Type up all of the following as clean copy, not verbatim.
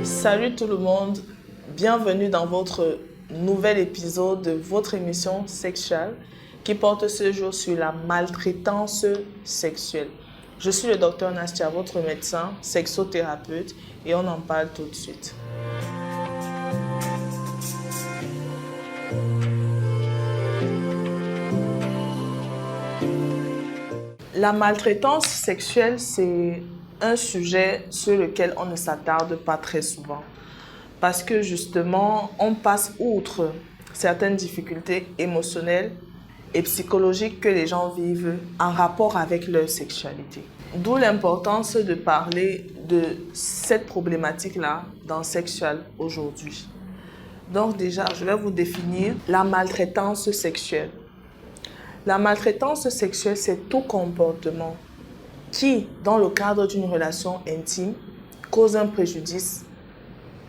Salut tout le monde, bienvenue dans votre nouvel épisode de votre émission sexuelle qui porte ce jour sur la maltraitance sexuelle. Je suis le docteur Nastia, votre médecin, sexothérapeute, et on en parle tout de suite. La maltraitance sexuelle, c'est un sujet sur lequel on ne s'attarde pas très souvent. Parce que justement, on passe outre certaines difficultés émotionnelles et psychologiques que les gens vivent en rapport avec leur sexualité. D'où l'importance de parler de cette problématique-là dans Sexual aujourd'hui. Donc déjà, je vais vous définir la maltraitance sexuelle. La maltraitance sexuelle, c'est tout comportement qui, dans le cadre d'une relation intime, cause un préjudice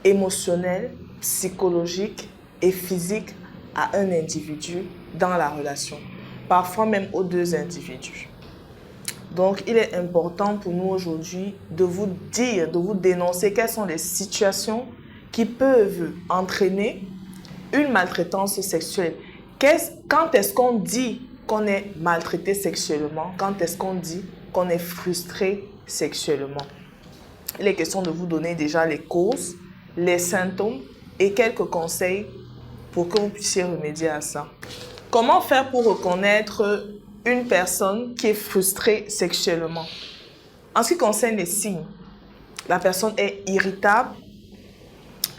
émotionnel, psychologique et physique à un individu dans la relation, parfois même aux deux individus. Donc, il est important pour nous aujourd'hui de vous dire, de vous dénoncer quelles sont les situations qui peuvent entraîner une maltraitance sexuelle. Quand est-ce qu'on dit qu'on est maltraité sexuellement? Quand est-ce qu'on dit qu'on est frustré sexuellement? Il est question de vous donner déjà les causes, les symptômes et quelques conseils pour que vous puissiez remédier à ça. Comment faire pour reconnaître une personne qui est frustrée sexuellement? En ce qui concerne les signes, la personne est irritable,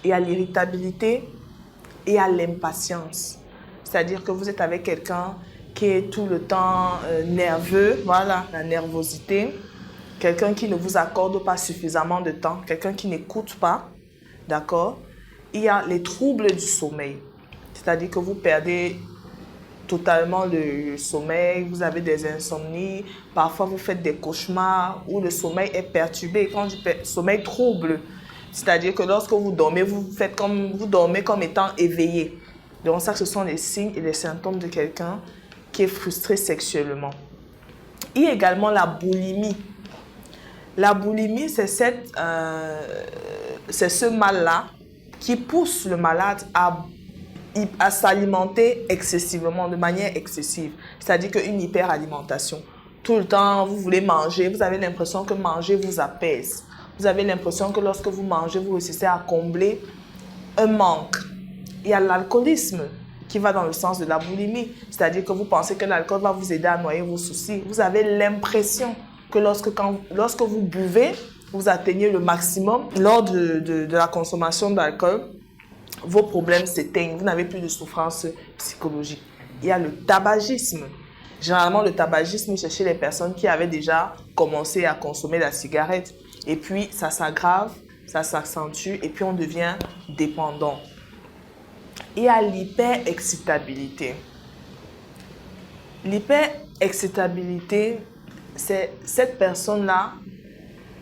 il y a l'irritabilité et il y a l'impatience. C'est-à-dire que vous êtes avec quelqu'un qui est tout le temps nerveux, voilà, la nervosité. Quelqu'un qui ne vous accorde pas suffisamment de temps, quelqu'un qui n'écoute pas, d'accord? Il y a les troubles du sommeil, c'est-à-dire que vous perdez totalement le sommeil, vous avez des insomnies, parfois vous faites des cauchemars où le sommeil est perturbé. Quand je dis sommeil trouble, c'est-à-dire que lorsque vous dormez, vous dormez comme étant éveillé. Donc ça, ce sont les signes et les symptômes de quelqu'un qui est frustré sexuellement. Il y a également la boulimie. La boulimie, c'est ce mal-là qui pousse le malade à s'alimenter excessivement, de manière excessive. C'est-à-dire qu'une hyperalimentation. Tout le temps, vous voulez manger, vous avez l'impression que manger vous apaise. Vous avez l'impression que lorsque vous mangez, vous réussissez à combler un manque. Il y a l'alcoolisme qui va dans le sens de la boulimie. C'est-à-dire que vous pensez que l'alcool va vous aider à noyer vos soucis. Vous avez l'impression que lorsque vous buvez, vous atteignez le maximum. Lors de la consommation d'alcool, vos problèmes s'éteignent. Vous n'avez plus de souffrance psychologique. Il y a le tabagisme. Généralement, le tabagisme, c'est chez les personnes qui avaient déjà commencé à consommer la cigarette. Et puis, ça s'aggrave, ça s'accentue et puis on devient dépendant. Il y a l'hyperexcitabilité. L'hyperexcitabilité, c'est cette personne-là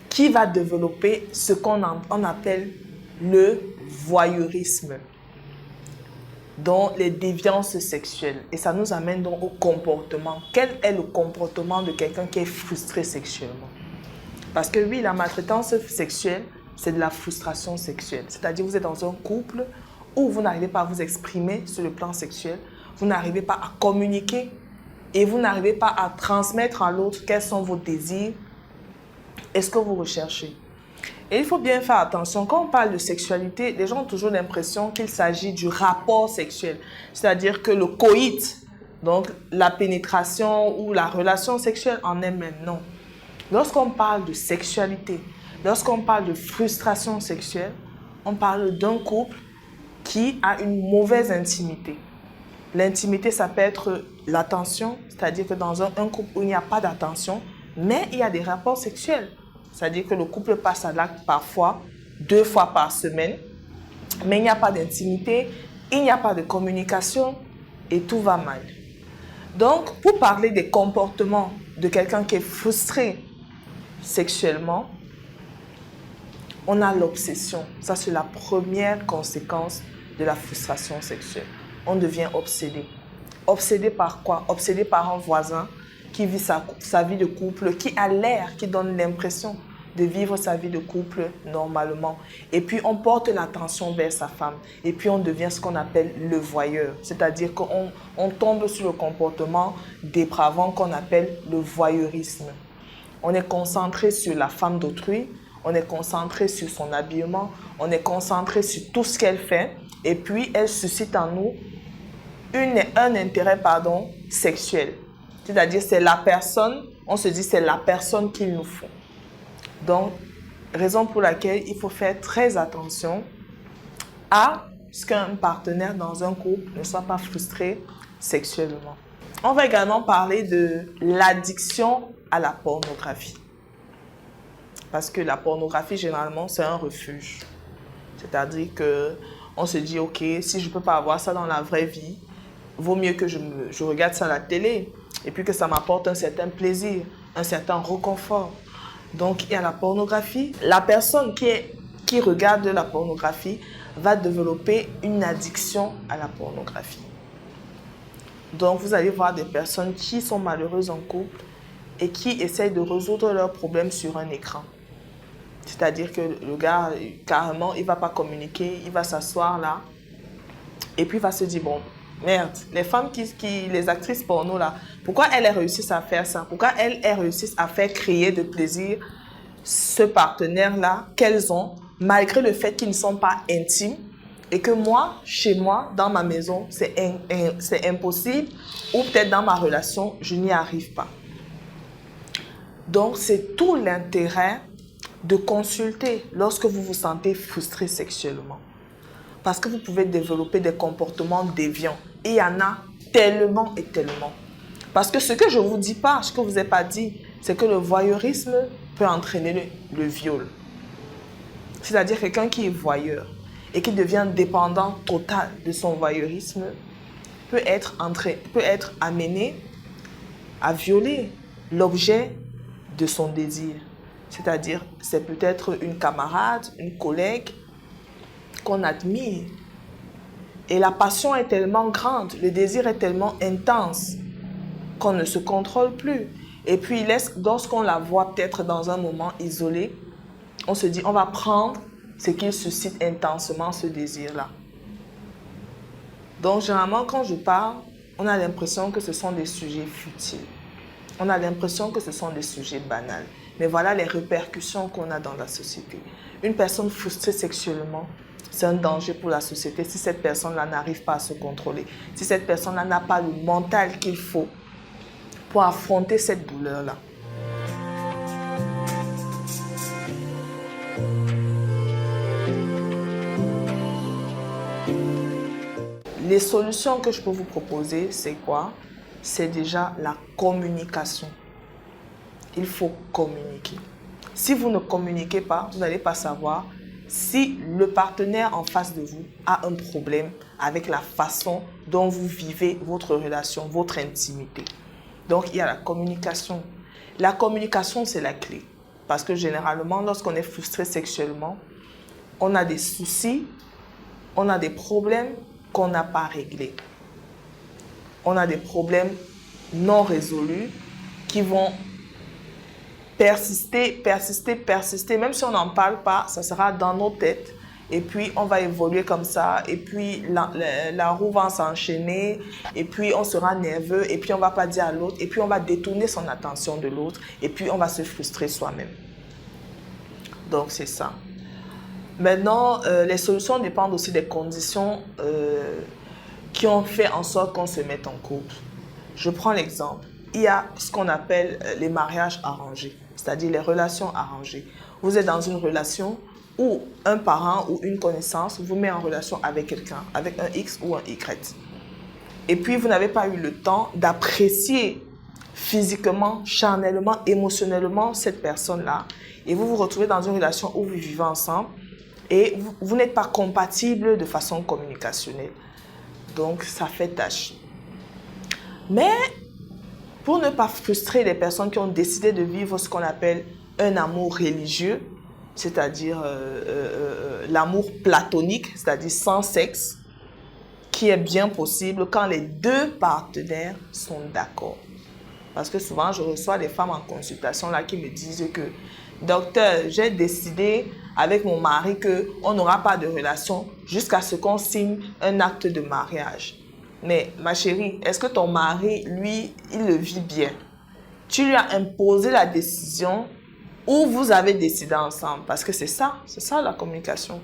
qui va développer ce qu'on appelle le voyeurisme, donc les déviances sexuelles. Et ça nous amène donc au comportement. Quel est le comportement de quelqu'un qui est frustré sexuellement? Parce que oui, la maltraitance sexuelle, c'est de la frustration sexuelle. C'est-à-dire vous êtes dans un couple où vous n'arrivez pas à vous exprimer sur le plan sexuel, vous n'arrivez pas à communiquer et vous n'arrivez pas à transmettre à l'autre quels sont vos désirs et ce que vous recherchez. Et il faut bien faire attention, quand on parle de sexualité, les gens ont toujours l'impression qu'il s'agit du rapport sexuel, c'est-à-dire que le coït, donc la pénétration ou la relation sexuelle en elle-même, non. Lorsqu'on parle de sexualité, lorsqu'on parle de frustration sexuelle, on parle d'un couple qui a une mauvaise intimité. L'intimité, ça peut être l'attention, c'est-à-dire que dans un couple où il n'y a pas d'attention, mais il y a des rapports sexuels. C'est-à-dire que le couple passe à l'acte parfois 2 fois par semaine, mais il n'y a pas d'intimité, il n'y a pas de communication et tout va mal. Donc, pour parler des comportements de quelqu'un qui est frustré sexuellement, on a l'obsession. Ça, c'est la première conséquence de la frustration sexuelle. On devient obsédé. Obsédé par quoi? Obsédé par un voisin qui vit sa vie de couple, qui a l'air, qui donne l'impression de vivre sa vie de couple normalement. Et puis, on porte l'attention vers sa femme. Et puis, on devient ce qu'on appelle le voyeur. C'est-à-dire qu'on tombe sur le comportement dépravant qu'on appelle le voyeurisme. On est concentré sur la femme d'autrui, on est concentré sur son habillement, on est concentré sur tout ce qu'elle fait. Et puis, elle suscite en nous un intérêt sexuel. C'est-à-dire, c'est la personne, on se dit, c'est la personne qu'il nous faut. Donc, raison pour laquelle il faut faire très attention à ce qu'un partenaire dans un couple ne soit pas frustré sexuellement. On va également parler de l'addiction à la pornographie. Parce que la pornographie, généralement, c'est un refuge. C'est-à-dire qu'on se dit, ok, si je ne peux pas avoir ça dans la vraie vie, vaut mieux que je regarde ça à la télé et puis que ça m'apporte un certain plaisir, un certain réconfort. Donc, il y a la pornographie. La personne qui regarde de la pornographie va développer une addiction à la pornographie. Donc, vous allez voir des personnes qui sont malheureuses en couple et qui essayent de résoudre leurs problèmes sur un écran. C'est-à-dire que le gars, carrément, il ne va pas communiquer, il va s'asseoir là et puis il va se dire, bon, merde, les femmes les actrices porno là, pourquoi elles réussissent à faire ça? Pourquoi elles réussissent à faire créer de plaisir ce partenaire-là qu'elles ont, malgré le fait qu'ils ne sont pas intimes et que moi, chez moi, dans ma maison, c'est impossible ou peut-être dans ma relation, je n'y arrive pas. Donc, c'est tout l'intérêt de consulter lorsque vous vous sentez frustré sexuellement. Parce que vous pouvez développer des comportements déviants. Et il y en a tellement et tellement. Parce que ce que je ne vous dis pas, ce que je ne vous ai pas dit, c'est que le voyeurisme peut entraîner le viol. C'est-à-dire quelqu'un qui est voyeur et qui devient dépendant total de son voyeurisme peut être amené à violer l'objet de son désir. C'est-à-dire, c'est peut-être une camarade, une collègue qu'on admire. Et la passion est tellement grande, le désir est tellement intense qu'on ne se contrôle plus. Et puis, lorsqu'on la voit peut-être dans un moment isolé, on se dit, on va prendre ce qui suscite intensement ce désir-là. Donc, généralement, quand je parle, on a l'impression que ce sont des sujets futiles. On a l'impression que ce sont des sujets banals. Mais voilà les répercussions qu'on a dans la société. Une personne frustrée sexuellement, c'est un danger pour la société si cette personne-là n'arrive pas à se contrôler. Si cette personne-là n'a pas le mental qu'il faut pour affronter cette douleur-là. Les solutions que je peux vous proposer, c'est quoi? C'est déjà la communication. Il faut communiquer. Si vous ne communiquez pas, vous n'allez pas savoir si le partenaire en face de vous a un problème avec la façon dont vous vivez votre relation, votre intimité. Donc, il y a la communication. La communication, c'est la clé. Parce que généralement, lorsqu'on est frustré sexuellement, on a des soucis, on a des problèmes qu'on n'a pas réglés. On a des problèmes non résolus qui vont persister. Même si on n'en parle pas, ça sera dans nos têtes. Et puis, on va évoluer comme ça. Et puis, la roue va s'enchaîner. Et puis, on sera nerveux. Et puis, on ne va pas dire à l'autre. Et puis, on va détourner son attention de l'autre. Et puis, on va se frustrer soi-même. Donc, c'est ça. Maintenant, les solutions dépendent aussi des conditions qui ont fait en sorte qu'on se mette en couple. Je prends l'exemple. Il y a ce qu'on appelle les mariages arrangés, c'est-à-dire les relations arrangées. Vous êtes dans une relation où un parent ou une connaissance vous met en relation avec quelqu'un, avec un X ou un Y. Et puis, vous n'avez pas eu le temps d'apprécier physiquement, charnellement, émotionnellement cette personne-là. Et vous vous retrouvez dans une relation où vous vivez ensemble et vous n'êtes pas compatibles de façon communicationnelle. Donc, ça fait tâche. Mais, pour ne pas frustrer les personnes qui ont décidé de vivre ce qu'on appelle un amour religieux, c'est-à-dire l'amour platonique, c'est-à-dire sans sexe, qui est bien possible quand les deux partenaires sont d'accord. Parce que souvent, je reçois des femmes en consultation là qui me disent que docteur, j'ai décidé avec mon mari qu'on n'aura pas de relation jusqu'à ce qu'on signe un acte de mariage. Mais ma chérie, est-ce que ton mari, lui, il le vit bien? Tu lui as imposé la décision ou vous avez décidé ensemble? Parce que c'est ça la communication.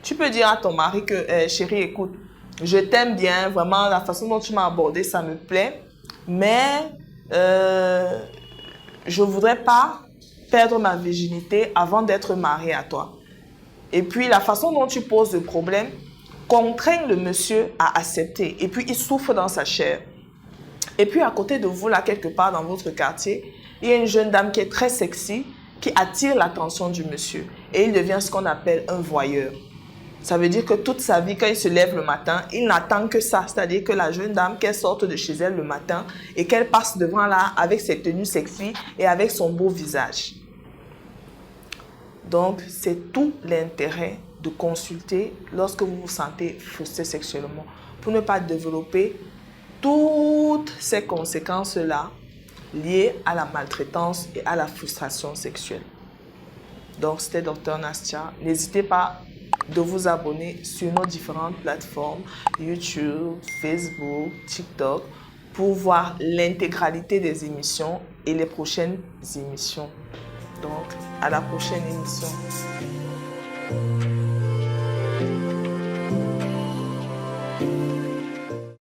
Tu peux dire à ton mari que, chérie, écoute, je t'aime bien, vraiment, la façon dont tu m'as abordé, ça me plaît, mais je ne voudrais pas perdre ma virginité avant d'être mariée à toi. Et puis, la façon dont tu poses le problème contraint le monsieur à accepter. Et puis, il souffre dans sa chair. Et puis, à côté de vous, là, quelque part dans votre quartier, il y a une jeune dame qui est très sexy, qui attire l'attention du monsieur. Et il devient ce qu'on appelle un voyeur. Ça veut dire que toute sa vie, quand il se lève le matin, il n'attend que ça. C'est-à-dire que la jeune dame, qu'elle sorte de chez elle le matin et qu'elle passe devant là avec ses tenues sexy et avec son beau visage. Donc, c'est tout l'intérêt de consulter lorsque vous vous sentez frustré sexuellement pour ne pas développer toutes ces conséquences-là liées à la maltraitance et à la frustration sexuelle. Donc, c'était Dr Nastia. N'hésitez pas de vous abonner sur nos différentes plateformes, YouTube, Facebook, TikTok, pour voir l'intégralité des émissions et les prochaines émissions. Donc, à la prochaine émission.